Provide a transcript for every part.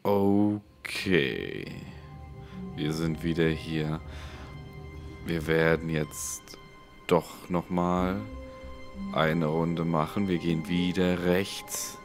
Okay. Wir sind wieder hier. Wir werden jetzt doch nochmal eine Runde machen. Wir gehen wieder rechts.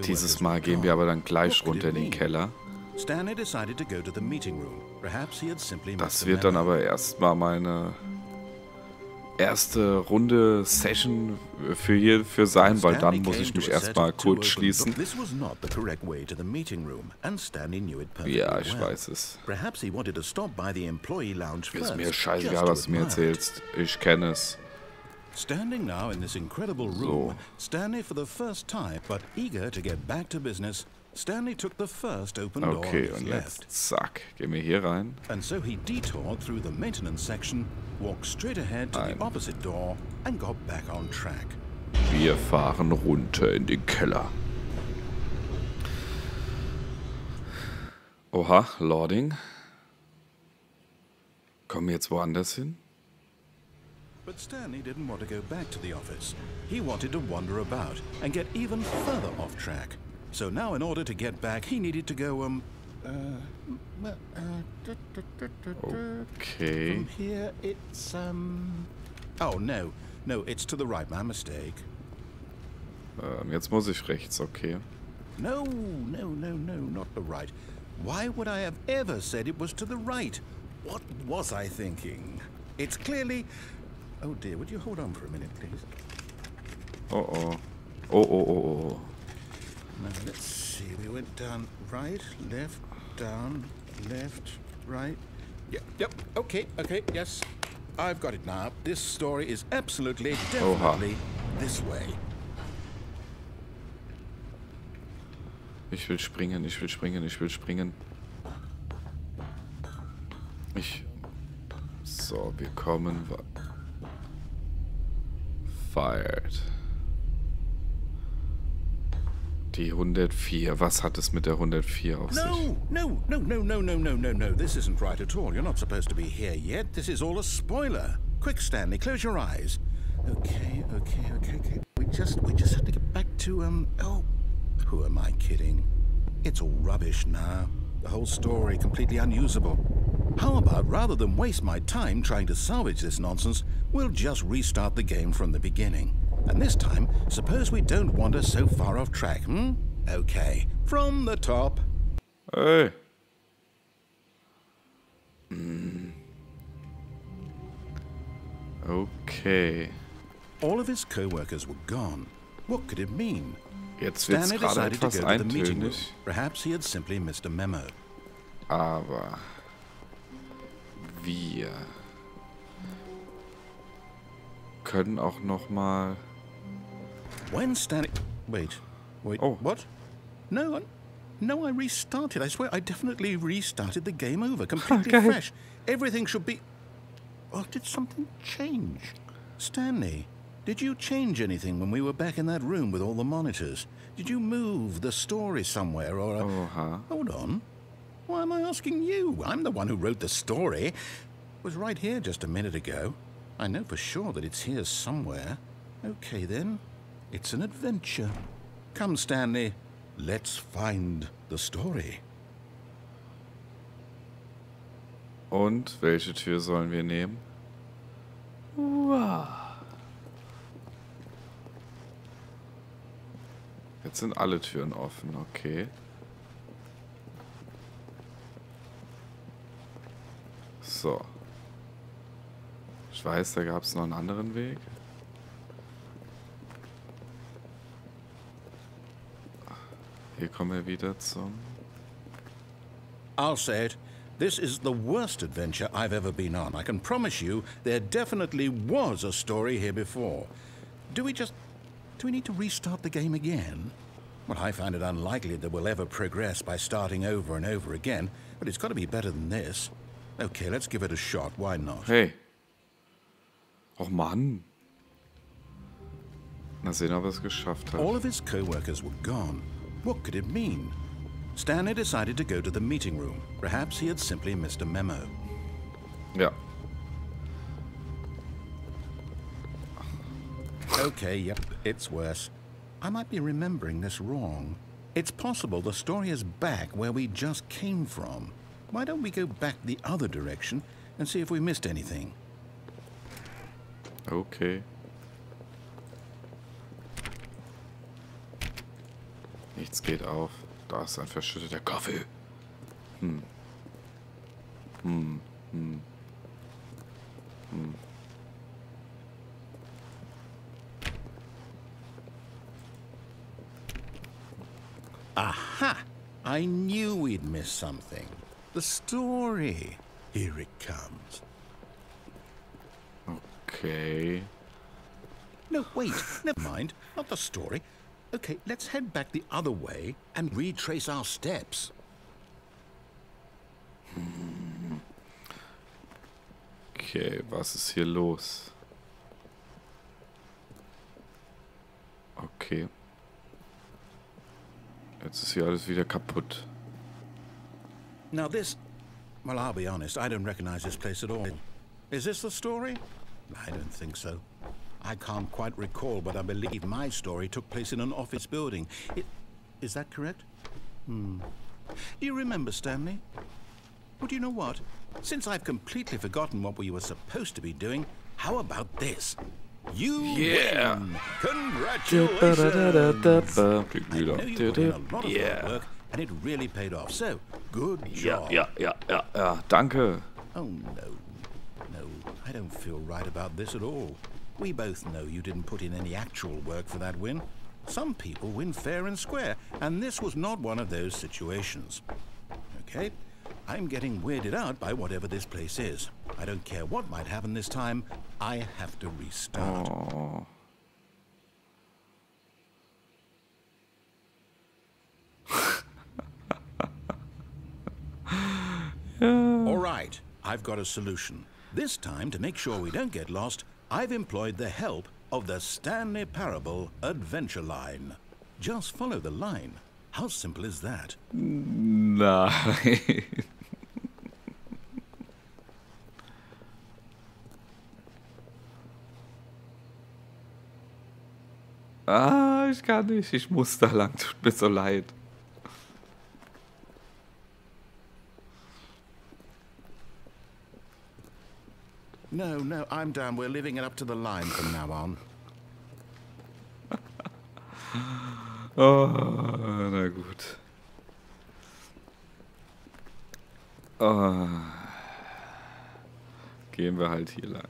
Dieses Mal gehen wir aber dann gleich runter in den Keller. Das wird dann aber erstmal meine erste Runde Session für sein, weil dann muss ich mich erstmal kurz schließen. Ja, ich weiß es. Ist mir scheißegal, was du mir erzählst. Ich kenne es. Standing now in this incredible room, Stanley for the first time, but eager to get back to business, Stanley took the first open door Okay, on his und left. jetzt zack, gehen wir hier rein. And so he detoured through the maintenance section, walked straight ahead to the opposite door, and got back on track. Wir fahren runter in den Keller. Oha, Loading. Kommen wir jetzt woanders hin? But Stanley didn't want to go back to the office. He wanted to wander about and get even further off track. So now in order to get back, he needed to go, Okay. From here, it's, Oh, no. No, it's to the right. My mistake. Jetzt muss ich rechts, okay. No, not the right. Why would I have ever said it was to the right? What was I thinking? It's clearly... Oh dear, would you hold on for a minute, please? Oh, oh. Oh, oh, oh, oh. Now, let's see. We went down right, left, down, left, right. Yep. Okay, yes. I've got it now. This story is absolutely, definitely this way. Ich will springen. So, wir kommen... Fired. Die 104. Was hat es mit der 104 auf sich? No. This isn't right at all. You're not supposed to be here yet. This is all a spoiler. Quick, Stanley, close your eyes. Okay. We just have to get back to, oh, who am I kidding? It's all rubbish now. The whole story completely unusable. How about, rather than waste my time trying to salvage this nonsense, we'll just restart the game from the beginning. And this time, suppose we don't wander so far off track, Okay, from the top. Hey. Okay. All of his co-workers were gone. What could it mean? Jetzt wird's Stanley gerade decided to etwas go to the meeting room. eintönig. Perhaps he had simply missed a memo. Aber wir können auch noch mal... When Stanley... Wait, Oh. What? No, I restarted. I swear, I definitely restarted the game over, completely Okay. fresh. Everything should be... Oh, did something change? Stanley, did you change anything when we were back in that room with all the monitors? Did you move the story somewhere, or... Hold on. Why am I asking you? I'm the one who wrote the story. It was right here just a minute ago. I know for sure that it's here somewhere. Okay, then. It's an adventure. Come, Stanley. Let's find the story. Und welche Tür sollen wir nehmen? Wow. Jetzt sind alle Türen offen, okay. So. Ich weiß, da gab es noch einen anderen Weg. Hier kommen wir wieder zum... I'll say it. This is the worst adventure I've ever been on. I can promise you there definitely was a story here before. Do we need to restart the game again? Well, I find it unlikely that we'll ever progress by starting over and over again, but it's got to be better than this. Okay, let's give it a shot. Why not? Hey. Och Mann. Mal sehen, ob er es geschafft hat. All of his co-workers were gone. What could it mean? Stanley decided to go to the meeting room. Perhaps he had simply missed a memo. Ja. Okay, yep, it's worse. I might be remembering this wrong. It's possible the story is back where we just came from. Why don't we go back the other direction and see if we missed anything? Okay. Nichts geht auf. Da ist ein verschütteter Kaffee. Aha! I knew we'd miss something. The story. Here it comes. Okay. No, wait. Never mind. Not the story. Okay, let's head back the other way and retrace our steps. Okay, was ist hier los? Okay. Jetzt ist hier alles wieder kaputt. Now this... Well, I'll be honest, I don't recognize this place at all. Is this the story? I don't think so. I can't quite recall, but I believe my story took place in an office building. Is that correct? Do you remember, Stanley? Well, do you know what? Since I've completely forgotten what we were supposed to be doing, how about this? You win! Congratulations! I know you put in a lot of hard work, and it really paid off. So, good job. Ja, danke. Oh, no. No, I don't feel right about this at all. We both know you didn't put in any actual work for that win. Some people win fair and square, and this was not one of those situations. Okay? I'm getting weirded out by whatever this place is. I don't care what might happen this time. I have to restart. Oh. All right, I've got a solution. This time, to make sure we don't get lost, I've employed the help of the Stanley Parable adventure line. Just follow the line. How simple is that? Nein. Ich kann nicht. Ich muss da lang. Tut mir so leid. No, I'm down. We're leaving it up to the line from now on. Oh, na gut. Oh. Gehen wir halt hier lang.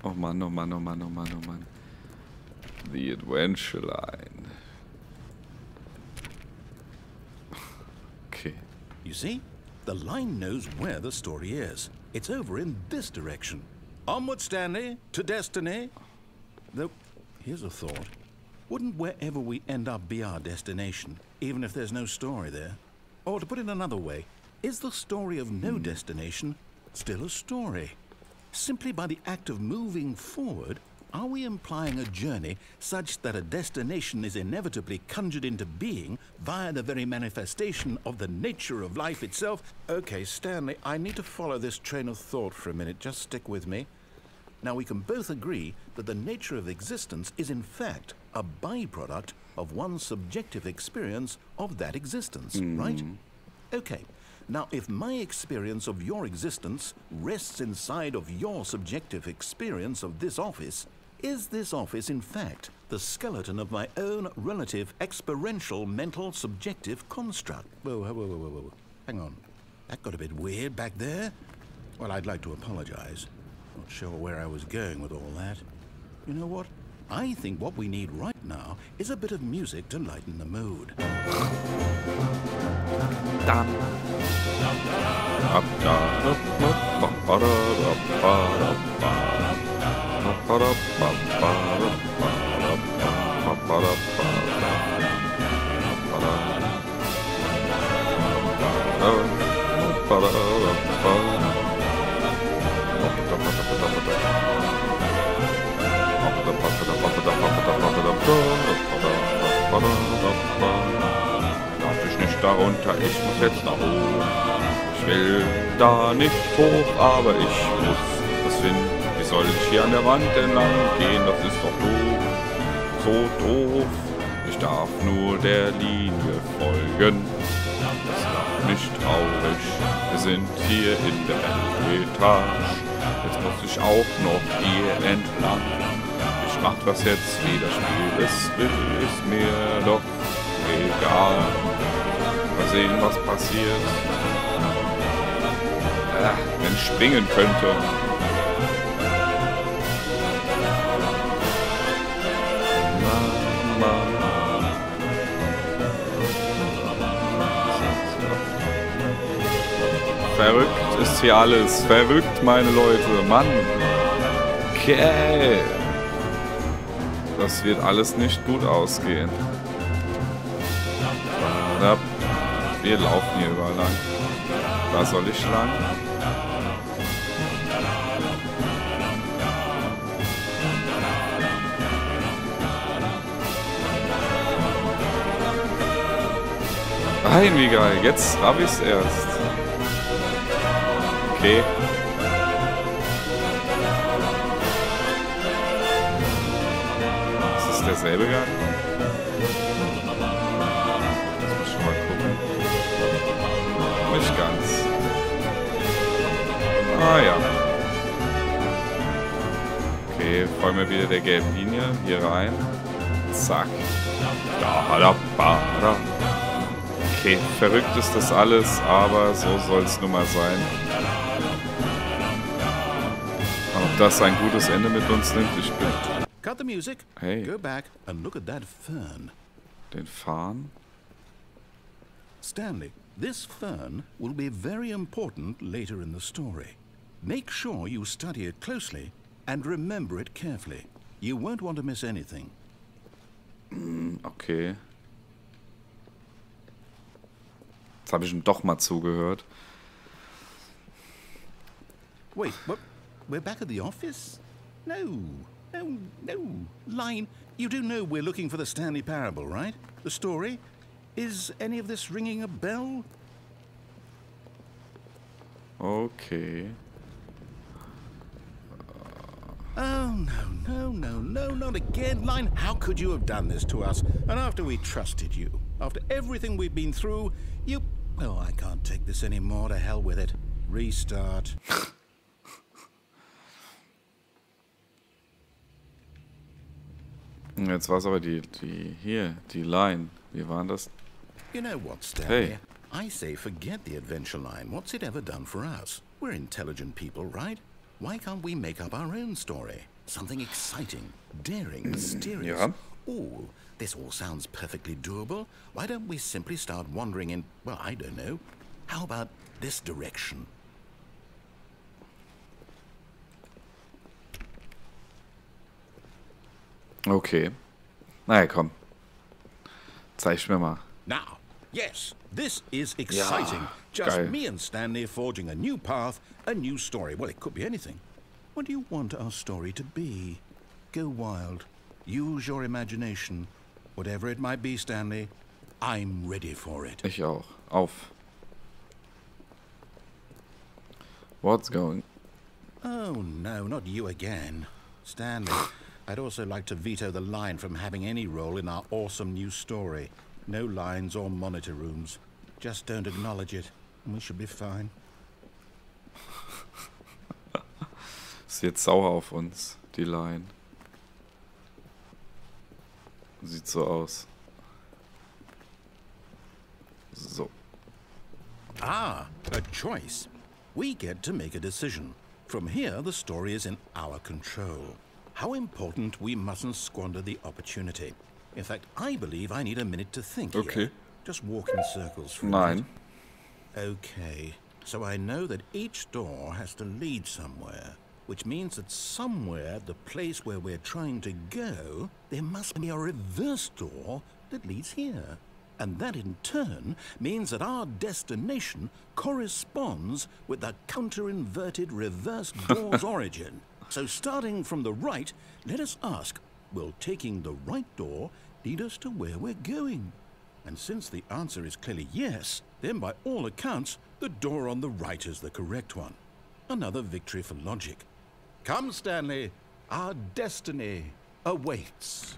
Oh Mann, oh Mann, oh Mann, oh Mann, oh Mann. The Adventure Line. Okay. You see? The line knows where the story is. It's over in this direction. Onward, Stanley, to destiny. Though, here's a thought. Wouldn't wherever we end up be our destination, even if there's no story there? Or to put it another way, is the story of no destination still a story? Simply by the act of moving forward, are we implying a journey such that a destination is inevitably conjured into being via the very manifestation of the nature of life itself? Okay, Stanley, I need to follow this train of thought for a minute. Just stick with me. Now, we can both agree that the nature of existence is in fact a byproduct of one's subjective experience of that existence, right? Okay. Now, if my experience of your existence rests inside of your subjective experience of this office, is this office, in fact, the skeleton of my own relative experiential mental subjective construct? Whoa. Hang on. That got a bit weird back there. Well, I'd like to apologize. Not sure where I was going with all that. You know what? I think what we need right now is a bit of music to lighten the mood. DANN. Darf ich nicht darunter, ich muss jetzt nach oben. Ich will da nicht hoch, aber ich muss das finden. Wie soll ich hier an der Wand entlang gehen? Das ist doch doof. So doof. Ich darf nur der Linie folgen. Das macht mich traurig. Wir sind hier in der Etage. Jetzt muss ich auch noch hier entlang. Ich mach das jetzt wieder, Spiel. Es ist mir doch egal. Mal sehen, was passiert. Wenn ich springen könnte. Verrückt ist hier alles. Verrückt, meine Leute. Mann. Okay. Das wird alles nicht gut ausgehen. Ja, wir laufen hier überall lang. Da soll ich lang. Nein, wie geil. Jetzt hab ich's erst. Okay. Ist das derselbe Gang? Das muss ich schon mal gucken. Nicht ganz. Ah ja. Okay, folgen wir wieder der gelben Linie. Hier rein. Zack. Okay, verrückt ist das alles, aber so soll es nun mal sein. Ob das ein gutes Ende mit uns nimmt, ich bin... Cut the music. Hey. Go back and look at that fern. Den Farn? Stanley, this fern will be very important later in the story. Make sure you study it closely and remember it carefully. You won't want to miss anything. Okay. Jetzt habe ich ihm doch mal zugehört. Wait, what? We're back at the office? No. Line, you do know we're looking for the Stanley Parable, right? The story? Is any of this ringing a bell? Okay. Oh, no, not again. Line, how could you have done this to us? And after we trusted you, after everything we've been through, you... Oh, I can't take this anymore. To hell with it. Restart. Jetzt war es aber die Line. Wie waren das? You know what, Stanley? Hey. I say forget the adventure line. What's it ever done for us? We're intelligent people, right? Why can't we make up our own story? Something exciting, daring, mysterious. Ja. Oh, this all sounds perfectly doable. Why don't we simply start wandering in, well, I don't know. How about this direction? Okay. Na ja, komm. Zeig mir mal. Now, yes, this is exciting. Just geil. me and Stanley forging a new path, a new story. Well, it could be anything. What do you want our story to be? Go wild. Use your imagination. Whatever it might be, Stanley, I'm ready for it. Ich auch. Auf. What's going? Oh, no, not you again. Stanley, I'd also like to veto the line from having any role in our awesome new story. No lines or monitor rooms. Just don't acknowledge it, and we should be fine. Ist jetzt sauer auf uns, die Line. Sieht so aus. So. Ah, a choice. We get to make a decision. From here, the story is in our control. How important we mustn't squander the opportunity. In fact, I believe I need a minute to think Okay. here. Just walk in circles for a Nein. minute. Okay, so I know that each door has to lead somewhere, which means that somewhere at the place where we're trying to go, there must be a reverse door that leads here. And that in turn means that our destination corresponds with the counter-inverted reverse door's origin. So starting from the right, let us ask, will taking the right door lead us to where we're going? And since the answer is clearly yes, then by all accounts, the door on the right is the correct one. Another victory for logic. Come, Stanley, our destiny awaits.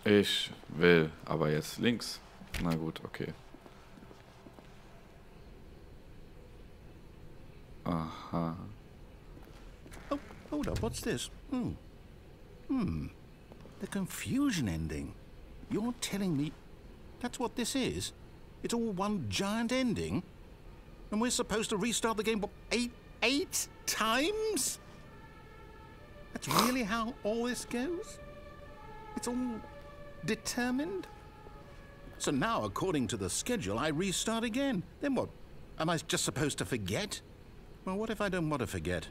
Ich will, aber jetzt links. Na gut, okay. Aha. Oh, hold up, what's this? The confusion ending. You're telling me that's what this is? It's all one giant ending? And we're supposed to restart the game, what, eight times? That's really how all this goes? It's all determined? So now, according to the schedule, I restart again. Then what? Am I just supposed to forget? Well, what if I don't want to forget?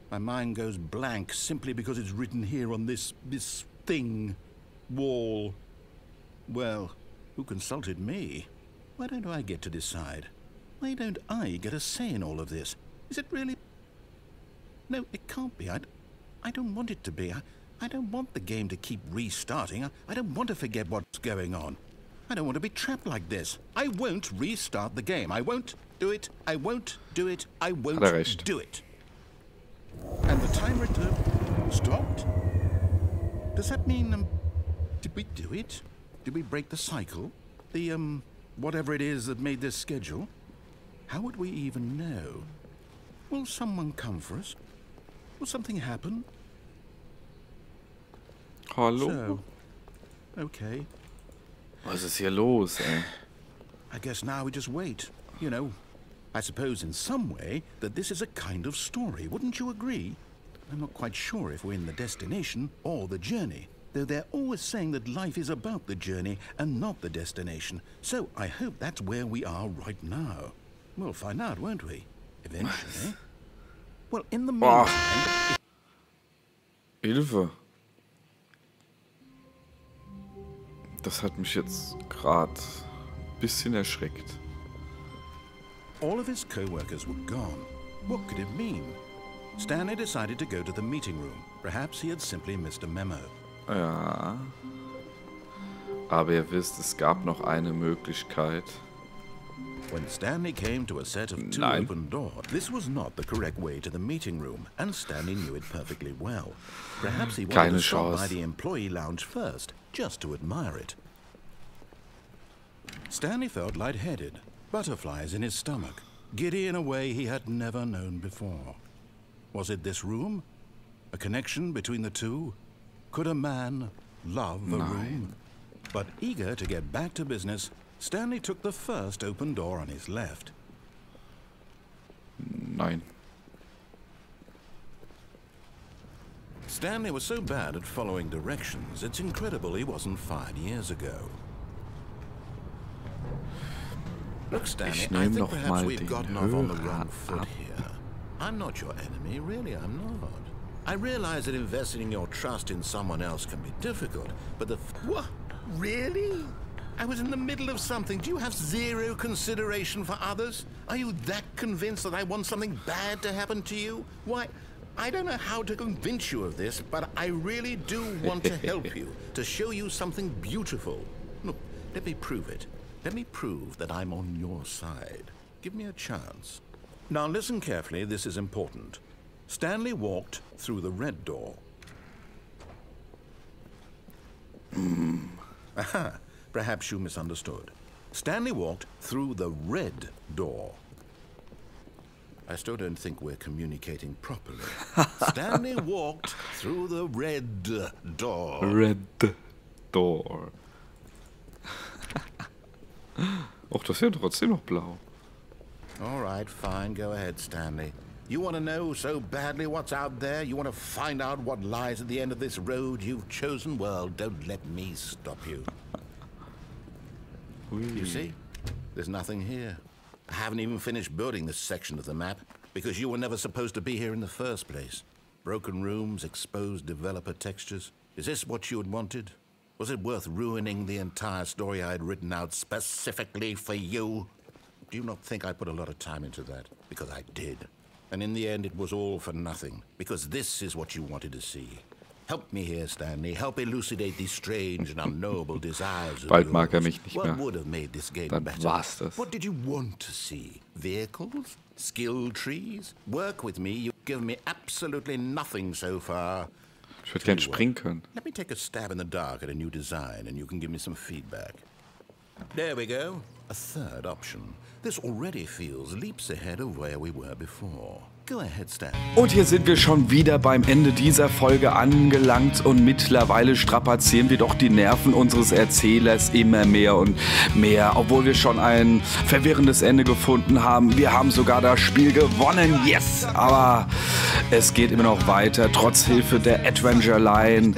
My mind goes blank simply because it's written here on this thing. Wall. Well, who consulted me? Why don't I get to decide? Why don't I get a say in all of this? Is it really? No, it can't be. I don't want it to be. I don't want the game to keep restarting. I don't want to forget what's going on. I don't want to be trapped like this. I won't restart the game. I won't do it. I won't do it. I won't do it. And the timer stopped? Does that mean, did we do it? Did we break the cycle? The, whatever it is that made this schedule? How would we even know? Will someone come for us? Will something happen? Hallo? So, okay. Was ist hier los, ey? I guess now we just wait. You know, I suppose in some way that this is a kind of story. Wouldn't you agree? I'm not quite sure if we're in the destination or the journey, though they're always saying that life is about the journey and not the destination. So I hope that's where we are right now. We'll find out, won't we? Eventually. Well, in the meantime... Hilfe. Das hat mich jetzt gerade ein bisschen erschreckt. All of his co-workers were gone. What could it mean? Stanley decided to go to the meeting room. Perhaps he had simply missed a memo. Ja. Aber ihr wisst, es gab noch eine Möglichkeit. When Stanley came to a set of two open doors, this was not the correct way to the meeting room, and Stanley knew it perfectly well. Perhaps he wanted to stop by the employee lounge first, just to admire it. Stanley felt lightheaded, butterflies in his stomach, giddy in a way he had never known before. Was it this room? A connection between the two? Could a man love a room? But eager to get back to business, Stanley took the first open door on his left. Nein. Stanley was so bad at following directions, it's incredible he wasn't fired years ago. Look, Stanley, I think perhaps we've gotten off on the wrong foot here. I'm not your enemy, really, I'm not. I realize that investing your trust in someone else can be difficult, but What? Really? I was in the middle of something. Do you have zero consideration for others? Are you that convinced that I want something bad to happen to you? Why, I don't know how to convince you of this, but I really do want to help you, to show you something beautiful. Look, let me prove it. Let me prove that I'm on your side. Give me a chance. Now listen carefully, this is important. Stanley walked through the red door. Aha, perhaps you misunderstood. Stanley walked through the red door. I still don't think we're communicating properly. Stanley walked through the red door. Red door. Och, das ist ja trotzdem noch blau. All right, fine. Go ahead, Stanley. You want to know so badly what's out there? You want to find out what lies at the end of this road you've chosen? Well, don't let me stop you. You see? There's nothing here. I haven't even finished building this section of the map because you were never supposed to be here in the first place. Broken rooms, exposed developer textures. Is this what you had wanted? Was it worth ruining the entire story I had written out specifically for you? Do you not think I put a lot of time into that? Because I did. And in the end, it was all for nothing. Because this is what you wanted to see. Help me here, Stanley. Help elucidate these strange and unknowable desires of Bald mag yours. mich nicht What mehr. would have made this game Dann better? war's das. What did you want to see? Vehicles? Skill trees? Work with me. You've given me absolutely nothing so far. Ich würde gerne springen können. Let me take a stab in the dark at a new design and you can give me some feedback. There we go. A third option. This already feels leaps ahead of where we were before. Go ahead, Stan. Und hier sind wir schon wieder beim Ende dieser Folge angelangt und mittlerweile strapazieren wir doch die Nerven unseres Erzählers immer mehr und mehr, obwohl wir schon ein verwirrendes Ende gefunden haben. Wir haben sogar das Spiel gewonnen, yes! Aber es geht immer noch weiter. Trotz Hilfe der Adventure Line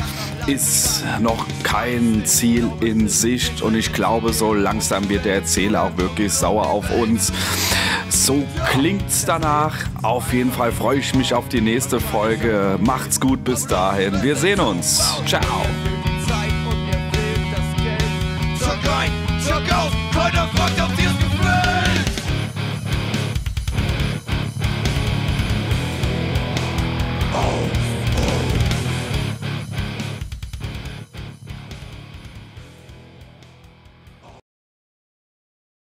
ist noch kein Ziel in Sicht und ich glaube, so langsam wird der Erzähler auch wirklich sauer auf uns. So klingt's danach. Auf jeden Fall freue ich mich auf die nächste Folge. Macht's gut bis dahin. Wir sehen uns. Ciao. Zur Grind, zur Ghost, heute folgt auf dieses Gefühl.